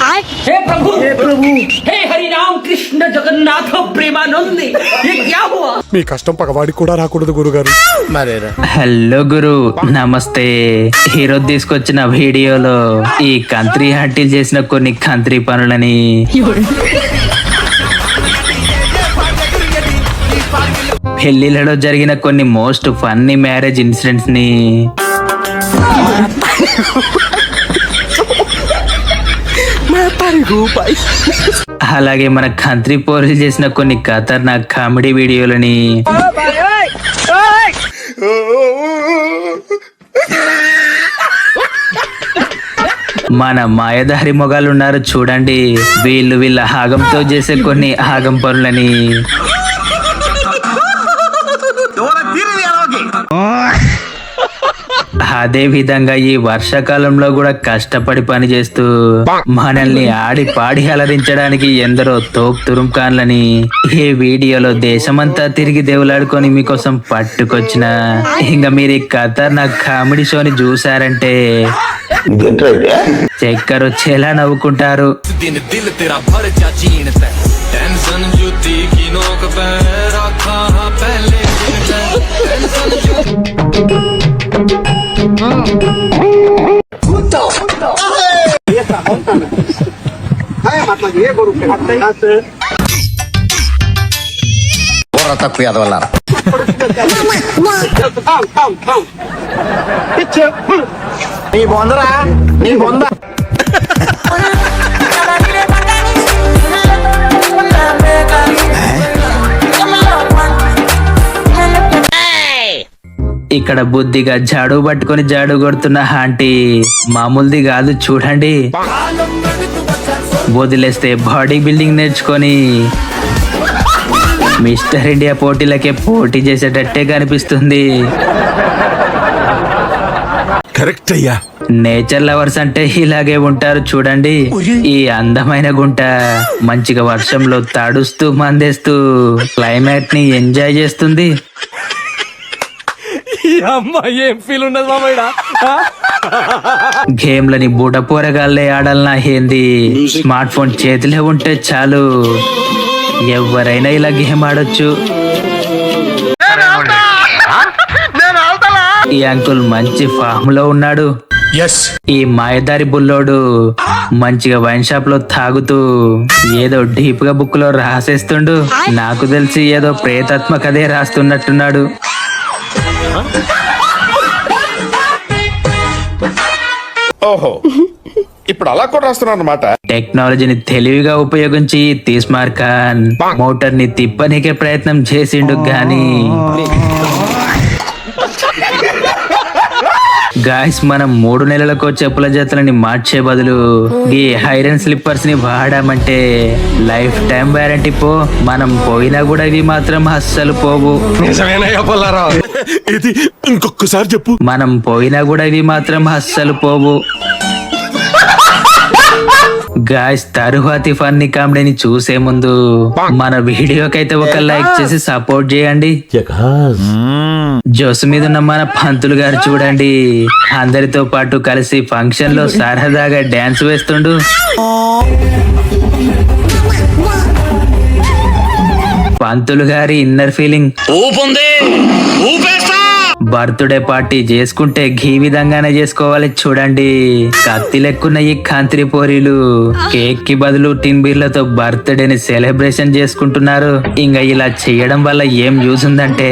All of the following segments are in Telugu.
हे प्रभु हे हरि राम कृष्ण जगन्नाथ प्रेमानंदी ये क्या हुआ? మీ కష్టం పగవాడికి కూడా రాకూడదు గురుగారు. హలో గురు నమస్తే. ఈరోజు తీసుకొచ్చిన వీడియోలో ఈ కంత్రి ఆంటీలు చేసిన కొన్ని కంత్రి పనులని పెళ్లిళ్ళలో జరిగిన కొన్ని మోస్ట్ ఫన్నీ మ్యారేజ్ ఇన్సిడెంట్స్ ని అలాగే మన కంత్రి పోరీలు చేసిన కొన్ని ఖతర్నాక్ కామెడీ వీడియోలని మన మాయదారి మొగాలు ఉన్నారు చూడండి, వీళ్ళ ఆగంతో చేసే కొన్ని ఆగం పనులని అదే విధంగా ఈ వర్షాకాలంలో కూడా కష్టపడి పని చేస్తూ మనల్ని ఆడి పాడి అలరించడానికి ఎందరో తోప్ తురుంకాన్లని ఈ వీడియోలో దేశమంతా తిరిగి దేవులాడుకొని మీకోసం పట్టుకొచ్చిన. ఇంకా మీరు ఈ ఖతర్నాక్ కామెడీ షోని చూసారంటే చక్కర వచ్చేలా నవ్వుకుంటారు. తక్కువ ఎదవల్లారా నీ బొందరా నీ బొంద. ఇక్కడ బుద్ధిగా జాడు పట్టుకొని జాడు కొడుతున్న ఆంటీ మామూలుది కాదు చూడండి. వదిలేస్తే బాడీ బిల్డింగ్ నేర్చుకొని మిస్టర్ ఇండియా పోటీలకే పోటీ చేసేటట్టే కనిపిస్తుంది. కరెక్ట్ అయ్యా. నేచర్ లవర్స్ అంటే ఇలాగే ఉంటారు చూడండి. ఈ అందమైన గుంట మంచిగా వర్షంలో తడుస్తూ మందేస్తూ క్లైమేట్ ని ఎంజాయ్ చేస్తుంది. ఏం ఫీల్ ఉన్నది మామయ్య. గేమ్లని బుడ పోరగాళ్ళే ఆడాలన్నా ఏంది, స్మార్ట్ ఫోన్ చేతిలో ఉంటే చాలు ఎవరైనా ఇలా గేమ్ ఆడొచ్చు. ఈ అంకుల్ మంచి ఫామ్ లో ఉన్నాడు. ఈ మాయదారి బుల్లోడు మంచిగా వైన్ షాప్ లో తాగుతూ ఏదో డీప్ గా బుక్ లో రాసేస్తుండు. నాకు తెలిసి ఏదో ప్రేతాత్మ కథే రాస్తున్నట్టున్నాడు. ఓహో, ఇప్పుడు అలా కూడా రాస్తున్నా అన్నమాట. టెక్నాలజీని తెలివిగా ఉపయోగించి తీస్మార్ ఖాన్ మోటార్ ని తిప్పనీకే ప్రయత్నం చేసిండు గాని గాయస్ మనం 3 నెలలకు చెప్పుల జతలని మార్చే బదులు ఈ ఐరన్ స్లిప్పర్స్ ని వాడామంటే లైఫ్ టైం వారంటీ పో. మనం పోయినా కూడా ఇవి మాత్రం అస్సలు పోవు. ఇది ఇంకొకసారి చెప్పు. మనం పోయినా కూడా ఇవి మాత్రం అస్సలు పోవు. గాయ్స్ తరువాతి ఫన్నీ కామెడీని చూసే ముందు మన వీడియోకైతే ఒక లైక్ చేసి సపోర్ట్ చేయండి. జోసు మీద ఉన్న మన పంతులు గారు చూడండి, అందరితో పాటు కలిసి ఫంక్షన్ లో సరదాగా డాన్స్ వేస్తుండు. పంతులు గారి ఇన్నర్ ఫీలింగ్ బర్త్డే పార్టీ చేసుకుంటే ఈ విధంగానే చేసుకోవాలి చూడండి. కత్తి లెక్కున్న ఈ కాంత్రి పోరీలు కేక్ కి బదులు టిన్ బీర్లతో బర్త్డేని సెలబ్రేషన్ చేసుకుంటున్నారు. ఇంకా ఇలా చేయడం వల్ల ఏం యూజ్ ఉందంటే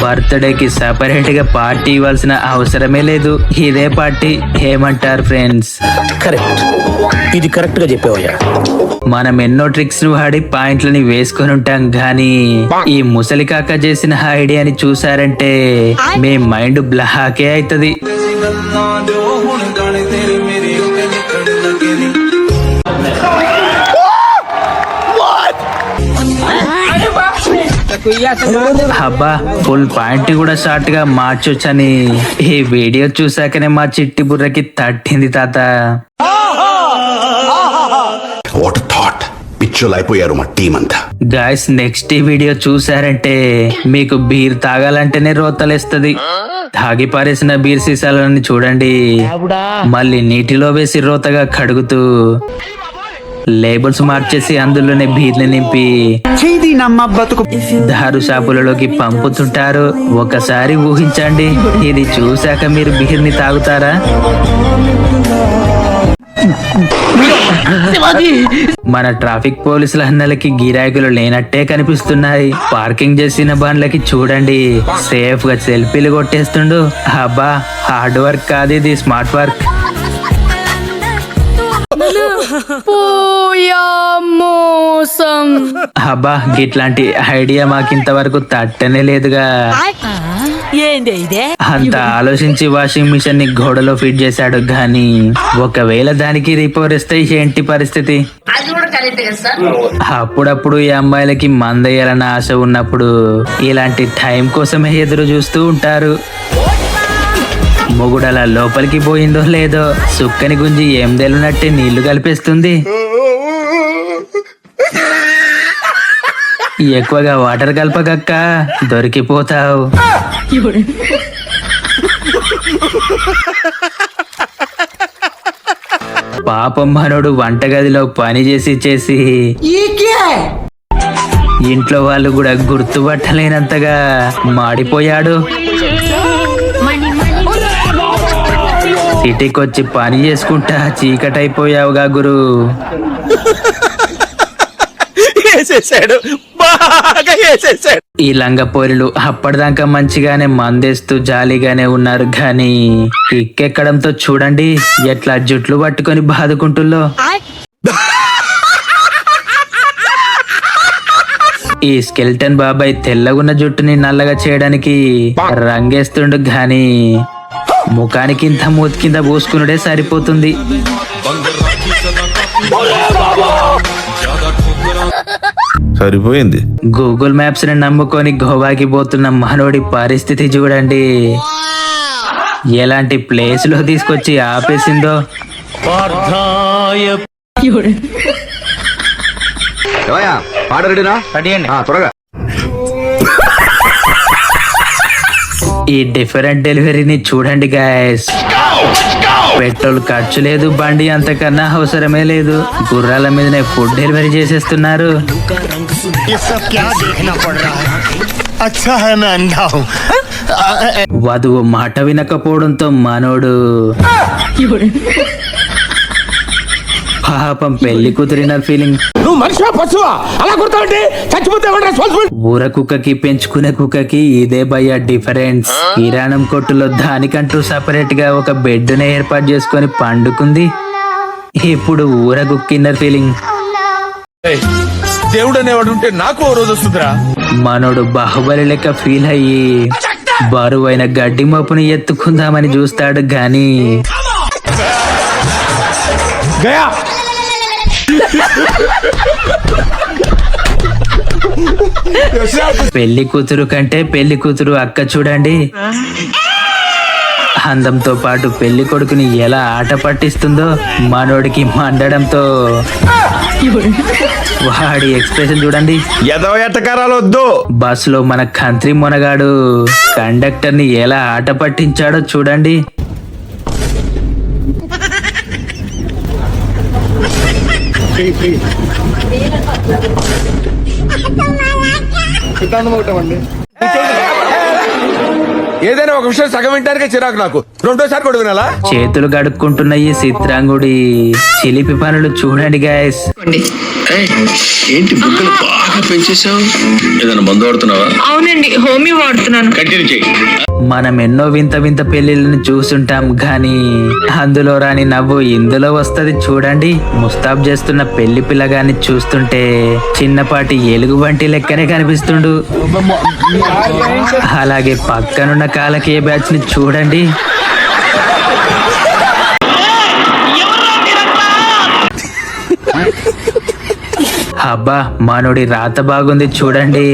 బర్త్డేకి సెపరేట్ గా పార్టీ ఇవ్వాల్సిన అవసరమే లేదు. ఇదే పార్టీ. ఏమంటారు ఫ్రెండ్స్? కరెక్ట్, ఇది కరెక్ట్ గా చెప్పావయ్యా. మనం ఎన్నో ట్రిక్స్ ను వాడి పాయింట్లని వేసుకొని ఉంటాం గానీ ఈ ముసలి కాక చేసిన ఐడియాని చూసారంటే మీ మైండ్ బ్లాకే అవుతుంది. అబ్బా ఫుల్ పాయింట్ కూడా షార్ట్ గా మార్చొచ్చని ఈ వీడియో చూసాకనే మా చిట్టి బుర్రకి తట్టింది తాత. అయిపోయారు మా టీం అంతా. గాయస్ నెక్స్ట్ ఈ వీడియో చూసారంటే మీకు బీర్ తాగాలంటేనే రోతలేస్తుంది. తాగి పారేసిన బీర్ సీసాలని చూడండి, మళ్ళీ నీటిలో వేసి రోతగా కడుగుతూ లేబుల్స్ మార్చేసి అందులోనే బీర్లు నింపి దారు షాపులలోకి పంపుతుంటారు. ఒకసారి ఊహించండి, ఇది చూశాక మీరు బీర్ని తాగుతారా? మన ట్రాఫిక్ పోలీసుల అన్నలకి గిరాకులు లేనట్టే కనిపిస్తున్నాయి. పార్కింగ్ చేసిన బండ్లకి చూడండి, సేఫ్ గా సెల్ఫీలు కొట్టేస్తుండు. అబ్బా, హార్డ్ వర్క్ కాదు, ఇది స్మార్ట్ వర్క్. అబ్బా, గిట్లాంటి ఐడియా మాకింతవరకు తట్టనే లేదుగా. అంత ఆలోచించి వాషింగ్ మిషన్ ని గోడలో ఫిట్ చేశాడు, గాని ఒకవేళ దానికి రిపేర్ ఇస్తే ఏంటి పరిస్థితి? అప్పుడప్పుడు ఈ అమ్మాయిలకి మందయ్యాలన్న ఆశ ఉన్నప్పుడు ఇలాంటి టైం కోసమే ఎదురు చూస్తూ ఉంటారు. మొగుడలా లోపలికి పోయిందో లేదో, సుక్కని గుంజి ఏం తెలునట్టే నీళ్లు కలిపేస్తుంది. ఎక్కువగా వాటర్ కలపకక్క, దొరికిపోతావు. పాపం మనోడు వంటగదిలో పని చేసి ఇంట్లో వాళ్ళు కూడా గుర్తుపట్టలేనంతగా మాడిపోయాడు. సిటీకి వచ్చి పని చేసుకుంటా చీకటైపోయావుగా గురు. ఈ లంగపోరిలు అప్పటిదాకా మంచిగానే మందేస్తూ జాలీగానే ఉన్నారు, గాని కిక్కెక్కడంతో చూడండి ఎట్లా జుట్లు పట్టుకొని బాదుకుంటుల్లో. ఈ స్కెల్టన్ బాబాయ్ తెల్లగున్న జుట్టుని నల్లగా చేయడానికి రంగేస్తుండు, గాని ముఖానికి ఇంత మూతి కింద పోసుకునుడే సరిపోతుంది. సరిపోయింది. గూగుల్ మ్యాప్స్ ని నమ్ముకొని గోవాకి పోతున్న మనోడి పరిస్థితి చూడండి, ఎలాంటి ప్లేస్ లో తీసుకొచ్చి ఆపేసిందో. త్వరగా ఈ డిఫరెంట్ డెలివరీని చూడండి గాయస్. పెట్రోల్ ఖర్చు లేదు, బండి అంతకన్నా అవసరమే లేదు. గుర్రాల మీదనే ఫుడ్ డెలివరీ చేసేస్తున్నారు. వధువు మాట వినకపోవడంతో మనోడు పాపం పెళ్లి కుదిరిన ఫీలింగ్. ఊర కుక్కకి పెంచుకునే కుక్కకి ఇదే భయ్య డిఫరెన్స్. కిరాణం కొట్టులో దానికంటూ సపరేట్ గా ఒక బెడ్ ని ఏర్పాటు చేసుకొని పండుకుంది. ఇప్పుడు ఊర కుక్కిన్నర్ ఫీలింగ్. దేవుడు అనేవాడు ఉంటే నాకు ఓ రోజు వస్తుందిరా. మనోడు బాహుబలి లెక్క ఫీల్ అయ్యి బరువైన గడ్డి మోపుని ఎత్తుకుందామని చూస్తాడు, గాని పెళ్లి కూతురు కంటే పెళ్లి కూతురు అక్క చూడండి, అందంతో పాటు పెళ్లి కొడుకుని ఎలా ఆట పట్టిస్తుందో. మనోడికి మండడంతో వాడి ఎక్స్ప్రెషన్ చూడండి. బస్ లో మన కంత్రి మొనగాడు కండక్టర్ ని ఎలా ఆట పట్టించాడో చూడండి. ఏదైనా ఒక విషయం సగం వింటానికే చిరాకు నాకు. రెండోసారి కూడా వినాలా? చేతులు గడుక్కుంటున్న ఈ చిత్రాంగుడి చిలిపి పనులు చూడండి గాయస్. ఏంటి బుగ్గలు బాగా పెంచేసావు? ఏదైనా మందు వాడుతున్నావా? అవునండి, హోమియో వాడుతున్నాను. కంటిన్యూ చేయి. మనం ఎన్నో వింత వింత పెళ్లిళ్ళని చూస్తుంటాం, గాని అందులో రాని నవ్వు ఇందులో వస్తది చూడండి. ముస్తాబ్ చేస్తున్న పెళ్లి పిల్లగాన్ని చూస్తుంటే చిన్నపాటి ఎలుగు వంటి లెక్కనే కనిపిస్తుండు. అలాగే పక్కనున్న కాలకీయ బ్యాచ్ ని చూడండి. అబ్బా, మనోడి రాత బాగుంది చూడండి.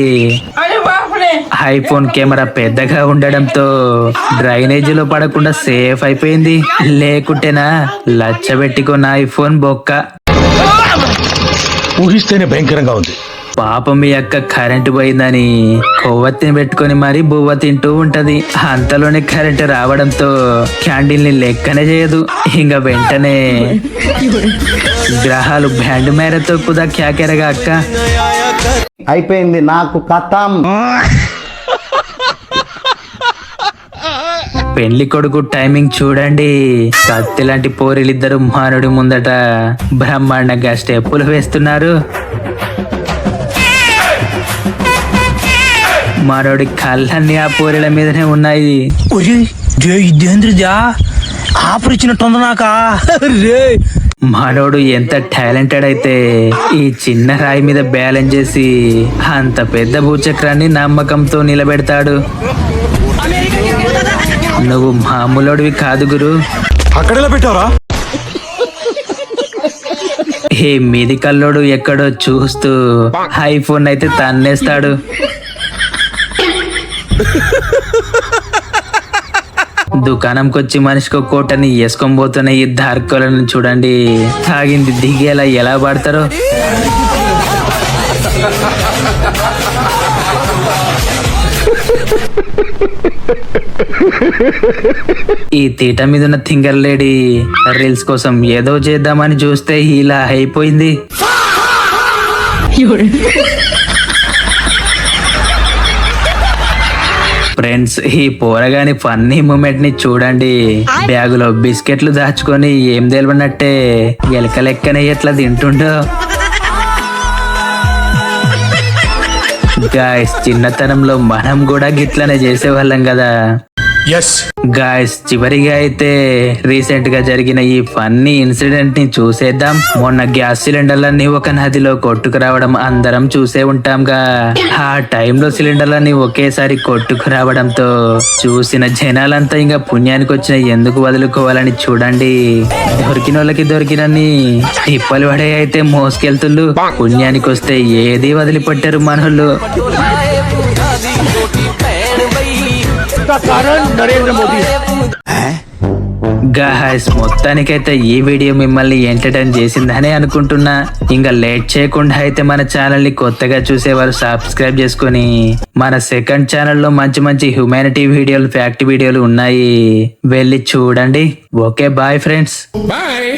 ఐఫోన్ కెమెరా పెద్దగా ఉండడంతో డ్రైనేజీలో పడకుండా సేఫ్ అయిపోయింది. లేకుంటేనా లచ్చబెట్టుకున్న ఐఫోన్ బొక్క. ఊహిస్తేనే భయంకరంగా ఉంది. పాపం మీ అక్క కరెంటు పోయిందని కొవ్వొత్తిని పెట్టుకొని మరీ బువ్వ తింటూ ఉంటది. అంతలోనే కరెంటు రావడంతో క్యాండిల్ ని లెక్కనే చేయదు. ఇంకా వెంటనే గ్రహాలు బ్యాండ్ మేరతో కుదా క్యాకెరగా అక్క. అయిపోయింది నాకు కథం. పెళ్లి కొడుకు టైమింగ్ చూడండి. కత్తి లాంటి పోరీలిద్దరు మానుడి ముందట బ్రహ్మాండంగా స్టెప్పులు వేస్తున్నారు. మానవుడి కళ్ళన్నీ ఆ పోరీల మీదనే ఉన్నాయి. ఇదేంద్రజా ఆఫర్ ఇచ్చినట్టుంది నాకా. మానవుడు ఎంత టాలెంటెడ్ అయితే ఈ చిన్న రాయి మీద బ్యాలెన్స్ చేసి అంత పెద్ద భూచక్రాన్ని నమ్మకంతో నిలబెడతాడు. నువ్వు మామూలుడివి కాదు గురు. అక్కడెలా పెట్టారా? ఈ మీది కల్లోడు ఎక్కడో చూస్తూ ఐఫోన్ అయితే తన్నేస్తాడు. దుకాణంకి వచ్చి మనిషికి కోటని వేసుకొని పోతున్న ఈ దార్కోలను చూడండి. తాగింది దిగేలా ఎలా పడతారో. ఈ తీట మీద ఉన్న థింగర్ లేడీ రీల్స్ కోసం ఏదో చేద్దామని చూస్తే ఇలా అయిపోయింది. ఫ్రెండ్స్, ఈ పోరగాని ఫన్నీ మూమెంట్ ని చూడండి. బ్యాగులో బిస్కెట్లు దాచుకొని ఏం తెలియనట్టే ఎలక లెక్కనే ఎట్లా తింటుండో. గాయస్, చిన్నతనంలో మనం కూడా గిట్లనే చేసేవాళ్ళం కదా. గాయస్, చివరిగా అయితే రీసెంట్ గా జరిగిన ఈ ఫన్నీ ఇన్సిడెంట్ ని చూసేద్దాం. మొన్న గ్యాస్ సిలిండర్లన్నీ ఒక నదిలో కొట్టుకురావడం అందరం చూసే ఉంటాంగా. ఆ టైంలో సిలిండర్లన్నీ ఒకేసారి కొట్టుకురావడంతో చూసిన జనాలంతా ఇంకా పుణ్యానికి వచ్చిన ఎందుకు వదులుకోవాలని చూడండి. దొరికిన వాళ్ళకి దొరికినన్ని తిప్పలు పడే అయితే మోసుకెళ్తుళ్ళు. పుణ్యానికి వస్తే ఏది వదిలిపెట్టారు మనోళ్ళు. గాయ్స్, మొత్తానికైతే ఈ వీడియో మిమ్మల్ని ఎంటర్టైన్ చేసిందని అనుకుంటున్నా. ఇంకా లేట్ చేయకుండా అయితే మన ఛానల్ ని కొత్తగా చూసేవారు సబ్స్క్రైబ్ చేసుకొని మన సెకండ్ ఛానల్లో మంచి మంచి హ్యూమానిటీ వీడియోలు, ఫ్యాక్ట్ వీడియోలు ఉన్నాయి, వెళ్ళి చూడండి. Okay, bye friends. బాయ్.